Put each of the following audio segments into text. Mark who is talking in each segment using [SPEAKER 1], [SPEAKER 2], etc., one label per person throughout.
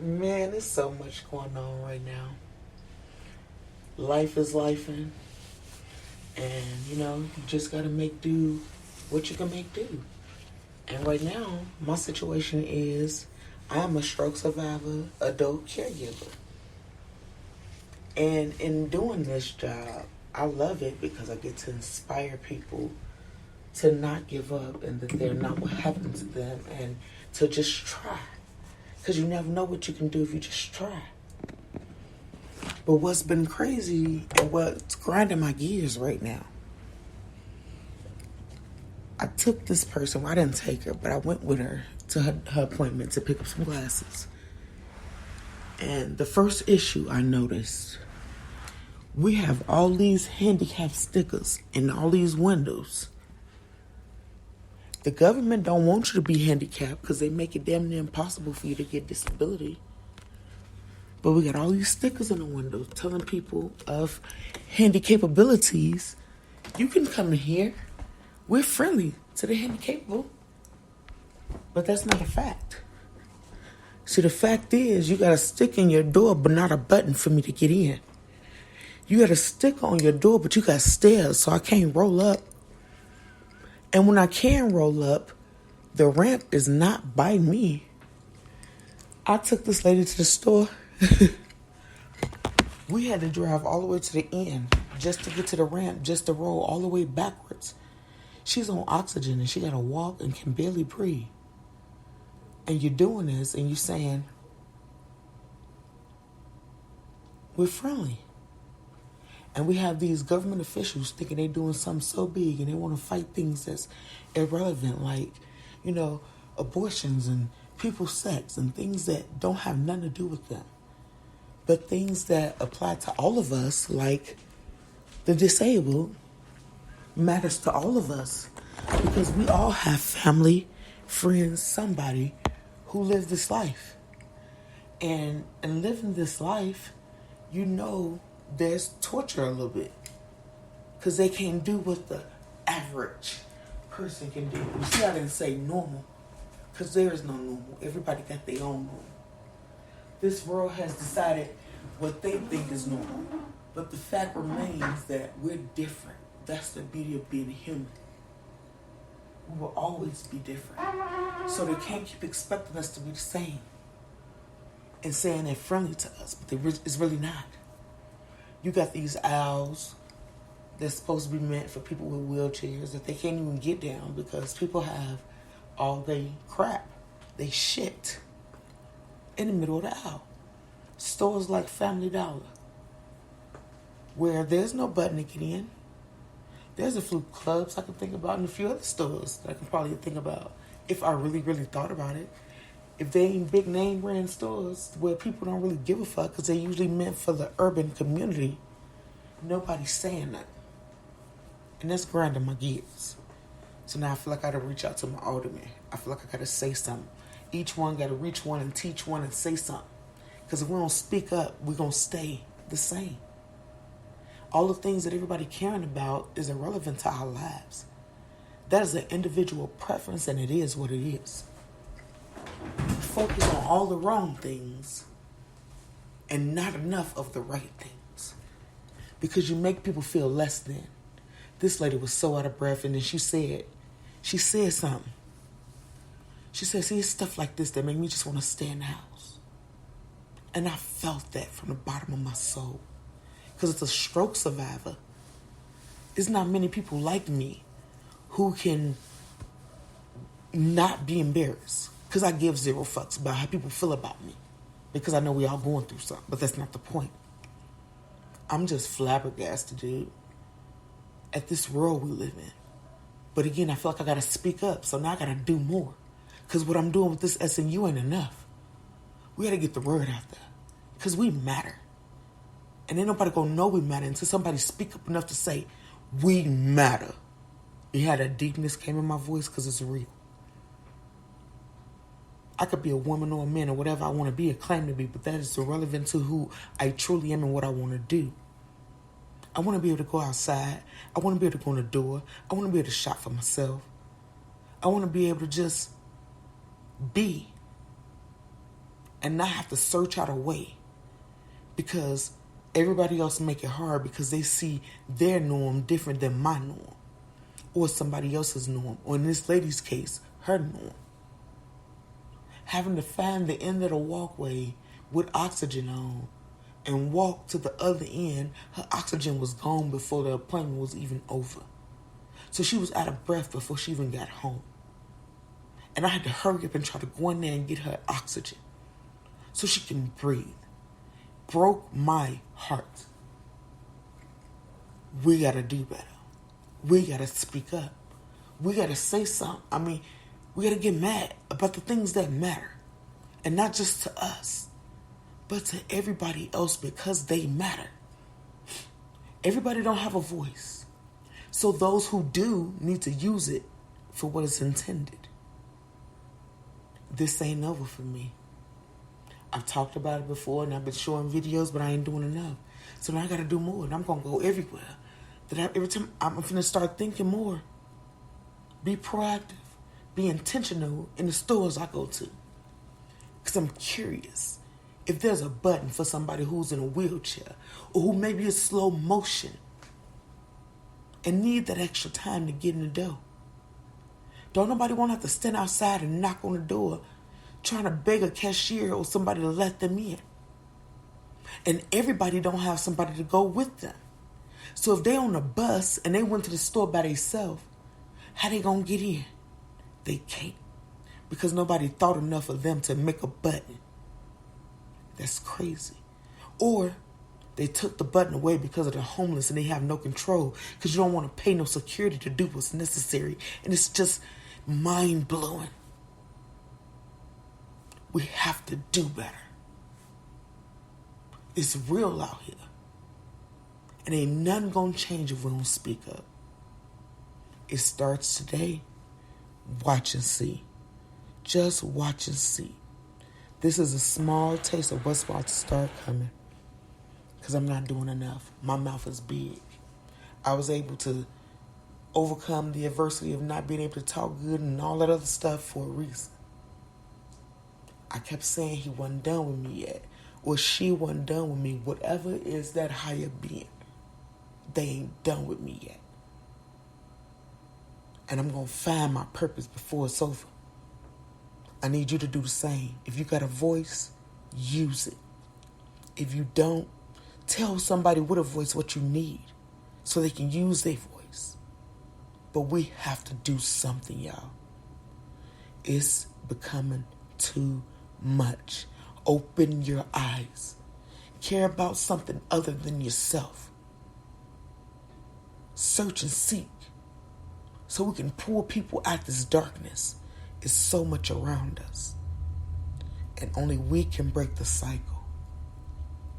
[SPEAKER 1] Man, there's so much going on right now. Life is lifing, and you just gotta make do what you can make do. And right now, my situation is I am a stroke survivor, adult caregiver. And in doing this job, I love it because I get to inspire people to not give up and that they're not what happened to them and to just try. Because you never know what you can do if you just try. But what's been crazy and what's grinding my gears right now, I took this person, well, I didn't take her, but I went with her to her appointment to pick up some glasses. And the first issue I noticed, we have all these handicap stickers in all these windows. The government don't want you to be handicapped because they make it damn near impossible for you to get disability. But we got all these stickers in the windows telling people of handicapabilities, you can come in here. We're friendly to the handicapable. But that's not a fact. See, the fact is, you got a stick in your door, but not a button for me to get in. You got a stick on your door, but you got stairs, so I can't roll up. And when I can roll up, the ramp is not by me. I took this lady to the store. We had to drive all the way to the end just to get to the ramp, just to roll all the way backwards. She's on oxygen and she got to walk and can barely breathe. And you're doing this and you're saying, we're friendly. And we have these government officials thinking they're doing something so big and they want to fight things that's irrelevant, like, abortions and people's sex and things that don't have nothing to do with them. But things that apply to all of us, like the disabled, matters to all of us. Because we all have family, friends, somebody who lives this life. And in living this life, there's torture a little bit. Because they can't do what the average person can do. You see, I didn't say normal. Because there is no normal. Everybody got their own normal. This world has decided what they think is normal. But the fact remains that we're different. That's the beauty of being human. We will always be different. So they can't keep expecting us to be the same. And saying they're friendly to us, but it's really not. You got these aisles that's supposed to be meant for people with wheelchairs that they can't even get down because people have all they crap. They shit in the middle of the aisle. Stores like Family Dollar, where there's no button to get in. There's a few clubs I can think about and a few other stores that I can probably think about if I really, really thought about it. If they ain't big name brand stores where people don't really give a fuck because they're usually meant for the urban community, nobody's saying nothing. And that's grinding my gears. So now I feel like I gotta reach out to my alderman. I feel like I gotta say something. Each one gotta reach one and teach one and say something. Because if we don't speak up, we're gonna stay the same. All the things that everybody caring about is irrelevant to our lives. That is an individual preference and it is what it is. Focus on all the wrong things and not enough of the right things. Because you make people feel less than. This lady was so out of breath and then she said something. She said, see, it's stuff like this that make me just want to stay in the house. And I felt that from the bottom of my soul. Because it's a stroke survivor. There's not many people like me who can not be embarrassed. Because I give zero fucks about how people feel about me. Because I know we all going through something. But that's not the point. I'm just flabbergasted, dude, at this world we live in. But again, I feel like I got to speak up. So now I got to do more. Because what I'm doing with this SNU ain't enough. We got to get the word out there. Because we matter. And ain't nobody going to know we matter until somebody speak up enough to say, we matter. You had that deepness came in my voice because it's real. I could be a woman or a man or whatever I want to be or claim to be, but that is irrelevant to who I truly am and what I want to do. I want to be able to go outside. I want to be able to go in the door. I want to be able to shop for myself. I want to be able to just be. and not have to search out a way because everybody else make it hard because they see their norm different than my norm or somebody else's norm, or in this lady's case, her norm. Having to find the end of the walkway with oxygen on and walk to the other end, her oxygen was gone before the appointment was even over. So she was out of breath before she even got home. And I had to hurry up and try to go in there and get her oxygen so she can breathe. Broke my heart. We gotta do better. We gotta speak up. We gotta say something. I mean, we gotta get mad about the things that matter. And not just to us, but to everybody else because they matter. Everybody don't have a voice. So those who do need to use it for what it's intended. This ain't over for me. I've talked about it before and I've been showing videos, but I ain't doing enough. So now I gotta do more and I'm gonna go everywhere. Every time I'm gonna start thinking more. Be proactive. Be intentional in the stores I go to. Because I'm curious if there's a button for somebody who's in a wheelchair or who maybe is slow motion and need that extra time to get in the door. Don't nobody want to have to stand outside and knock on the door trying to beg a cashier or somebody to let them in. And everybody don't have somebody to go with them. So if they on a bus and they went to the store by themselves, how they gonna get in? They can't. Because nobody thought enough of them to make a button. That's crazy. Or they took the button away because of the homeless and they have no control because you don't want to pay no security to do what's necessary. And it's just mind-blowing. We have to do better. It's real out here. And ain't nothing gonna change if we don't speak up. It starts today. Watch and see. Just watch and see. This is a small taste of what's about to start coming. Because I'm not doing enough. My mouth is big. I was able to overcome the adversity of not being able to talk good and all that other stuff for a reason. I kept saying he wasn't done with me yet. Or she wasn't done with me. Whatever is that higher being. They ain't done with me yet. And I'm going to find my purpose before it's over. I need you to do the same. If you got a voice, use it. If you don't, tell somebody with a voice what you need so they can use their voice. But we have to do something, y'all. It's becoming too much. Open your eyes. Care about something other than yourself. Search and seek so we can pull people out this darkness. It's so much around us. And only we can break the cycle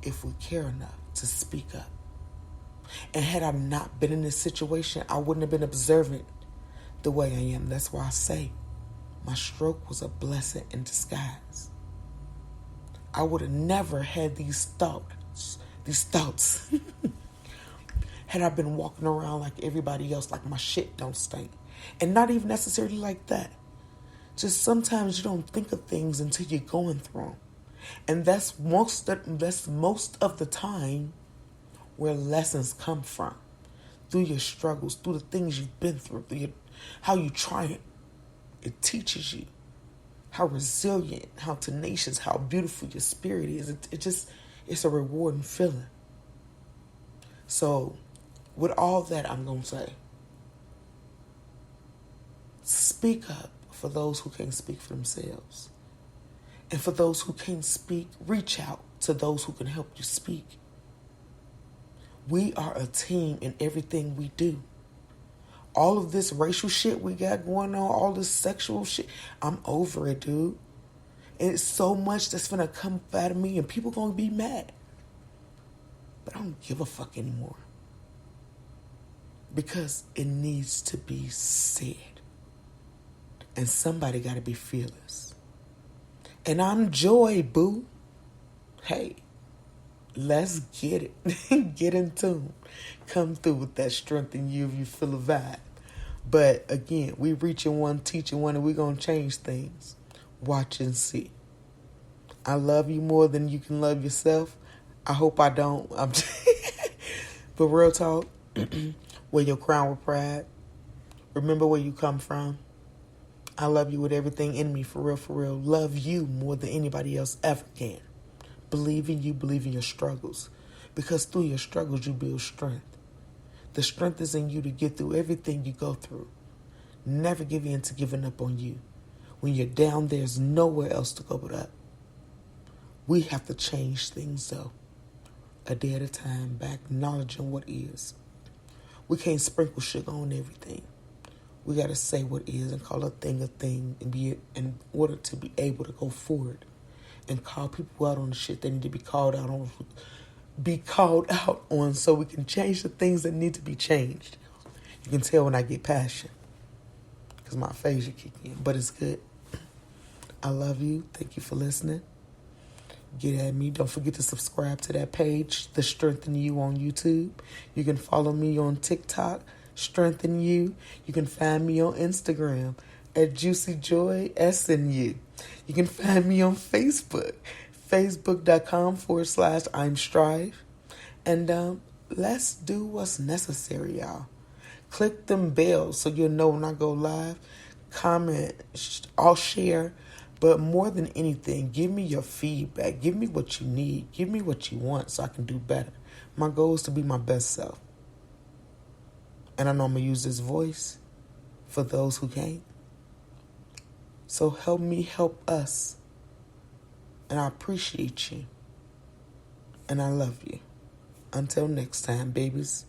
[SPEAKER 1] if we care enough to speak up. And had I not been in this situation, I wouldn't have been observant the way I am. That's why I say my stroke was a blessing in disguise. I would have never had these thoughts had I been walking around like everybody else, like my shit don't stink. And not even necessarily like that. Just sometimes you don't think of things until you're going through them. And that's most of the time where lessons come from. Through your struggles, through the things you've been through, how you triumph. It teaches you how resilient, how tenacious, how beautiful your spirit is. It's a rewarding feeling. So, with all that, I'm going to say, speak up for those who can't speak for themselves. And for those who can't speak, reach out to those who can help you speak. We are a team in everything we do. All of this racial shit we got going on, all this sexual shit, I'm over it, dude. And it's so much that's gonna come out of me and people gonna be mad. But I don't give a fuck anymore. Because it needs to be said. And somebody gotta be fearless. And I'm Joy, boo. Hey, let's get it. Get in tune. Come through with that strength in you if you feel a vibe. But again, we reaching one, teaching one, and we're going to change things. Watch and see. I love you more than you can love yourself. I hope I don't. But real talk, wear your crown with pride. Remember where you come from. I love you with everything in me, for real, for real. Love you more than anybody else ever can. Believe in you, believe in your struggles. Because through your struggles, you build strength. The strength is in you to get through everything you go through. Never give in to giving up on you. When you're down, there's nowhere else to go but up. We have to change things, though. A day at a time, by acknowledging what is. We can't sprinkle sugar on everything. We got to say what is and call a thing and be in order to be able to go forward and call people out on the shit they need to be called out on so we can change the things that need to be changed. You can tell when I get passion because my face is kicking in, but it's good. I love you. Thank you for listening. Get at me. Don't forget to subscribe to that page, The Strengthen You on YouTube. You can follow me on TikTok, Strengthen You. You can find me on Instagram at JuicyJoySNU. You can find me on Facebook, facebook.com/I'm Strive. And let's do what's necessary, y'all. Click them bells so you'll know when I go live. Comment, I'll share. But more than anything, give me your feedback. Give me what you need. Give me what you want so I can do better. My goal is to be my best self. And I know I'm going to use this voice for those who can't. So help me help us. And I appreciate you. And I love you. Until next time, babies.